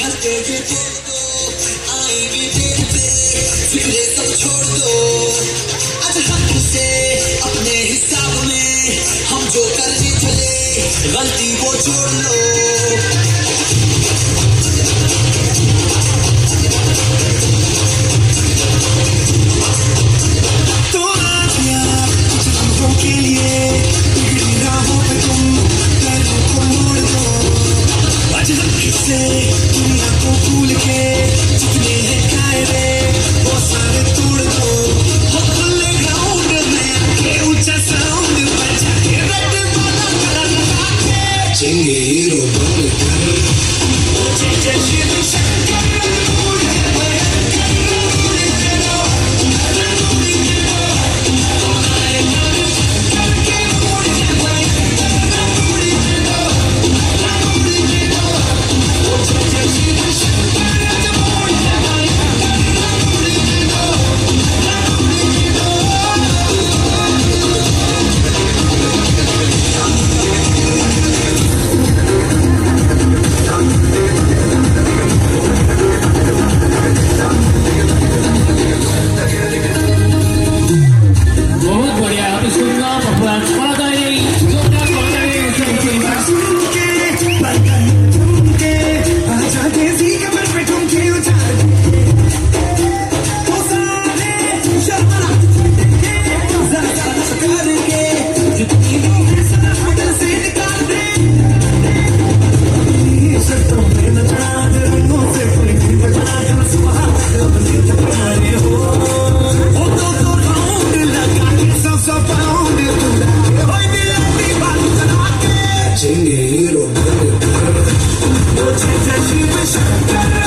हंसते ये बोल दो आएंगे दिन पे फिक्रे सब छोड़ दो आज हम से अपने हिसाब में हम जो करने चले गलती वो छोड़ लो तो आज्ञा कुछ लम्हों के लिए बिगड़ी राहों पे तुम पैरों को मोड़ दो आज हम से दुनिया को भूल के जितने हैं कायदे वो सारे तोड़ दो हो खुले ग्राउंड में आके ऊंचा साउंड बजा के रेड वाला कलर लगा के चेंगे हीरो बनकर जय जय शिव शंकर Singing, oh,